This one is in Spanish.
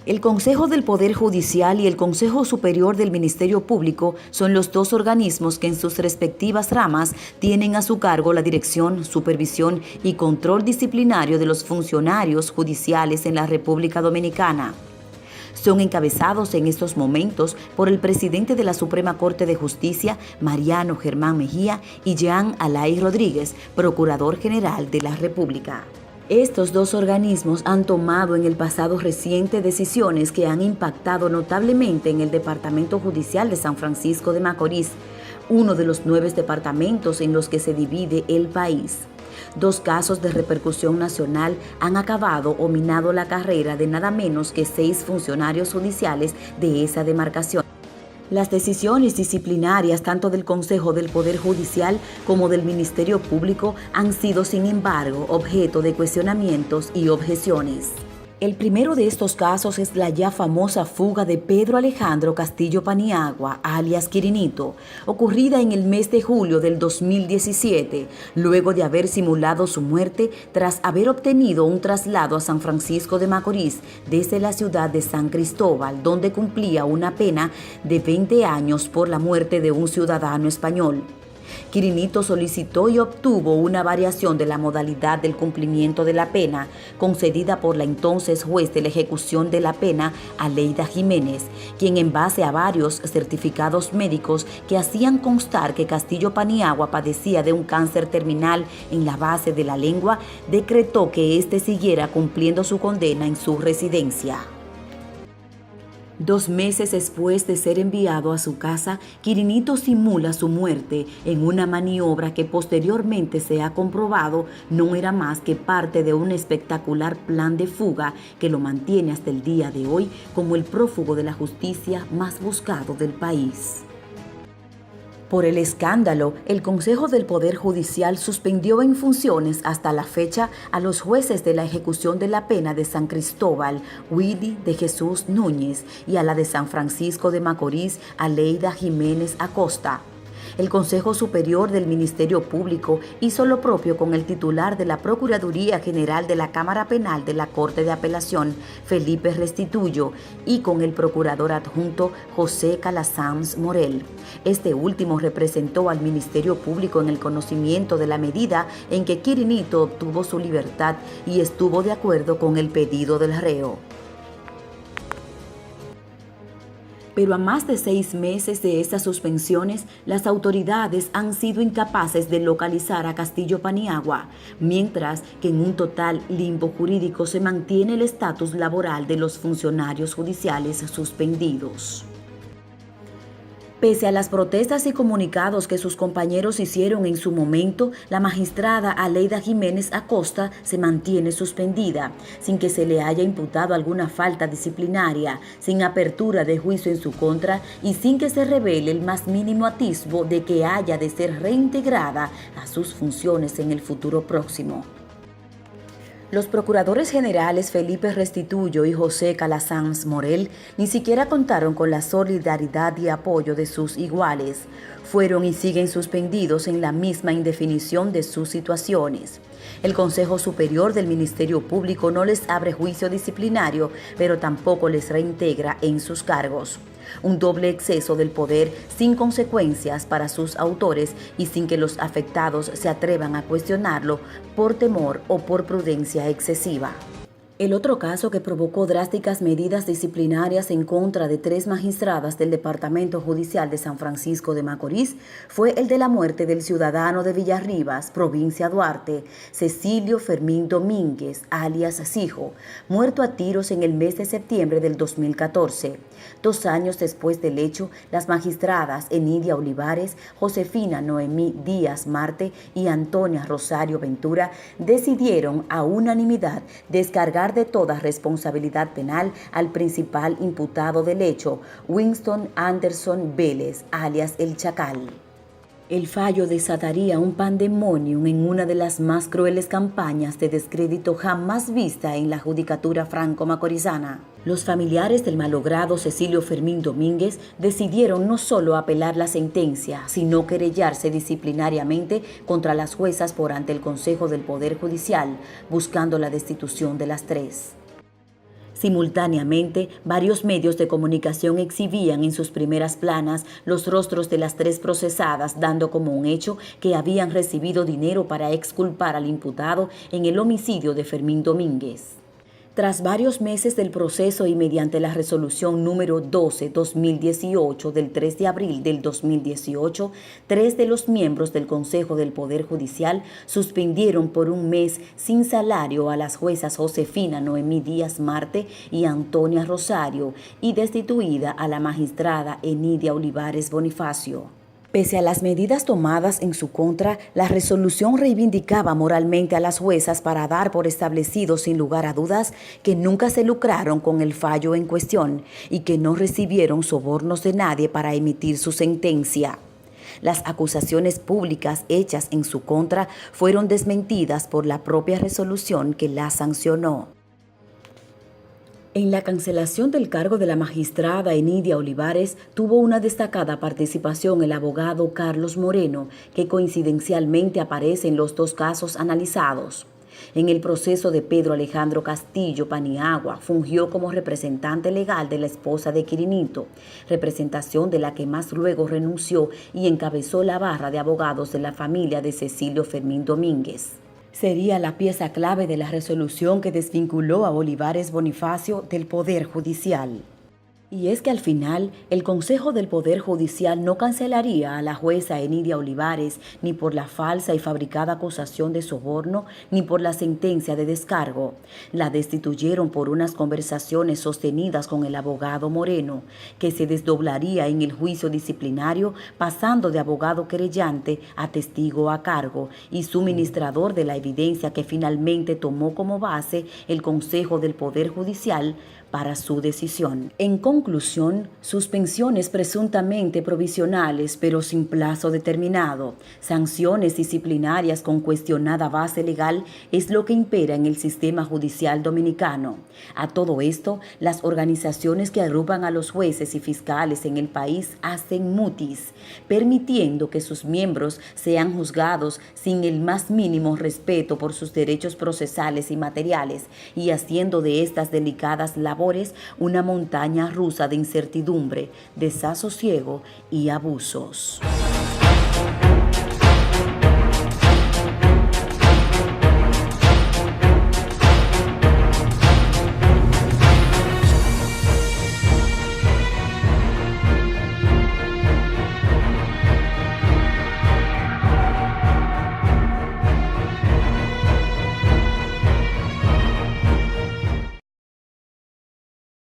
El Consejo del Poder Judicial y el Consejo Superior del Ministerio Público son los dos organismos que en sus respectivas ramas tienen a su cargo la dirección, supervisión y control disciplinario de los funcionarios judiciales en la República Dominicana. Son encabezados en estos momentos por el presidente de la Suprema Corte de Justicia, Mariano Germán Mejía, y Jean Alain Rodríguez, Procurador General de la República. Estos dos organismos han tomado en el pasado reciente decisiones que han impactado notablemente en el Departamento Judicial de San Francisco de Macorís, uno de los 9 departamentos en los que se divide el país. 2 casos de repercusión nacional han acabado o minado la carrera de nada menos que 6 funcionarios judiciales de esa demarcación. Las decisiones disciplinarias tanto del Consejo del Poder Judicial como del Ministerio Público han sido, sin embargo, objeto de cuestionamientos y objeciones. El primero de estos casos es la ya famosa fuga de Pedro Alejandro Castillo Paniagua, alias Quirinito, ocurrida en el mes de julio del 2017, luego de haber simulado su muerte tras haber obtenido un traslado a San Francisco de Macorís desde la ciudad de San Cristóbal, donde cumplía una pena de 20 años por la muerte de un ciudadano español. Quirinito solicitó y obtuvo una variación de la modalidad del cumplimiento de la pena, concedida por la entonces juez de la ejecución de la pena, Aleida Jiménez, quien en base a varios certificados médicos que hacían constar que Castillo Paniagua padecía de un cáncer terminal en la base de la lengua, decretó que éste siguiera cumpliendo su condena en su residencia. 2 meses después de ser enviado a su casa, Quirinito simula su muerte en una maniobra que posteriormente se ha comprobado no era más que parte de un espectacular plan de fuga que lo mantiene hasta el día de hoy como el prófugo de la justicia más buscado del país. Por el escándalo, el Consejo del Poder Judicial suspendió en funciones hasta la fecha a los jueces de la ejecución de la pena de San Cristóbal, Willy de Jesús Núñez, y a la de San Francisco de Macorís, Aleida Jiménez Acosta. El Consejo Superior del Ministerio Público hizo lo propio con el titular de la Procuraduría General de la Cámara Penal de la Corte de Apelación, Felipe Restituyo, y con el Procurador Adjunto José Calasanz Morel. Este último representó al Ministerio Público en el conocimiento de la medida en que Quirinito obtuvo su libertad y estuvo de acuerdo con el pedido del reo. Pero a más de 6 meses de estas suspensiones, las autoridades han sido incapaces de localizar a Castillo Paniagua, mientras que en un total limbo jurídico se mantiene el estatus laboral de los funcionarios judiciales suspendidos. Pese a las protestas y comunicados que sus compañeros hicieron en su momento, la magistrada Aleida Jiménez Acosta se mantiene suspendida, sin que se le haya imputado alguna falta disciplinaria, sin apertura de juicio en su contra y sin que se revele el más mínimo atisbo de que haya de ser reintegrada a sus funciones en el futuro próximo. Los procuradores generales Felipe Restituyo y José Calasanz Morel ni siquiera contaron con la solidaridad y apoyo de sus iguales. Fueron y siguen suspendidos en la misma indefinición de sus situaciones. El Consejo Superior del Ministerio Público no les abre juicio disciplinario, pero tampoco les reintegra en sus cargos. Un doble exceso del poder sin consecuencias para sus autores y sin que los afectados se atrevan a cuestionarlo por temor o por prudencia excesiva. El otro caso que provocó drásticas medidas disciplinarias en contra de 3 magistradas del Departamento Judicial de San Francisco de Macorís fue el de la muerte del ciudadano de Villarribas, provincia Duarte, Cecilio Fermín Domínguez, alias Sijo, muerto a tiros en el mes de septiembre del 2014. 2 años después del hecho, las magistradas Enidia Olivares, Josefina Noemí Díaz Marte y Antonia Rosario Ventura decidieron a unanimidad descargar de toda responsabilidad penal al principal imputado del hecho, Winston Anderson Vélez, alias El Chacal. El fallo desataría un pandemonium en una de las más crueles campañas de descrédito jamás vista en la judicatura franco-macorizana. Los familiares del malogrado Cecilio Fermín Domínguez decidieron no solo apelar la sentencia, sino querellarse disciplinariamente contra las juezas por ante el Consejo del Poder Judicial, buscando la destitución de las 3. Simultáneamente, varios medios de comunicación exhibían en sus primeras planas los rostros de las 3 procesadas, dando como un hecho que habían recibido dinero para exculpar al imputado en el homicidio de Fermín Domínguez. Tras varios meses del proceso y mediante la resolución número 12/2018 del 3 de abril del 2018, 3 de los miembros del Consejo del Poder Judicial suspendieron por un mes sin salario a las juezas Josefina Noemí Díaz Marte y Antonia Rosario y destituida a la magistrada Enidia Olivares Bonifacio. Pese a las medidas tomadas en su contra, la resolución reivindicaba moralmente a las juezas para dar por establecido sin lugar a dudas que nunca se lucraron con el fallo en cuestión y que no recibieron sobornos de nadie para emitir su sentencia. Las acusaciones públicas hechas en su contra fueron desmentidas por la propia resolución que la sancionó. En la cancelación del cargo de la magistrada Enidia Olivares tuvo una destacada participación el abogado Carlos Moreno, que coincidencialmente aparece en los 2 casos analizados. En el proceso de Pedro Alejandro Castillo Paniagua fungió como representante legal de la esposa de Quirinito, representación de la que más luego renunció y encabezó la barra de abogados de la familia de Cecilio Fermín Domínguez. Sería la pieza clave de la resolución que desvinculó a Olivares Bonifacio del Poder Judicial. Y es que al final, el Consejo del Poder Judicial no cancelaría a la jueza Enidia Olivares ni por la falsa y fabricada acusación de soborno ni por la sentencia de descargo. La destituyeron por unas conversaciones sostenidas con el abogado Moreno, que se desdoblaría en el juicio disciplinario pasando de abogado querellante a testigo a cargo y suministrador de la evidencia que finalmente tomó como base el Consejo del Poder Judicial para su decisión. En conclusión, suspensiones presuntamente provisionales pero sin plazo determinado, sanciones disciplinarias con cuestionada base legal es lo que impera en el sistema judicial dominicano. A todo esto, las organizaciones que agrupan a los jueces y fiscales en el país hacen mutis, permitiendo que sus miembros sean juzgados sin el más mínimo respeto por sus derechos procesales y materiales y haciendo de estas delicadas labores una montaña rusa de incertidumbre, desasosiego y abusos.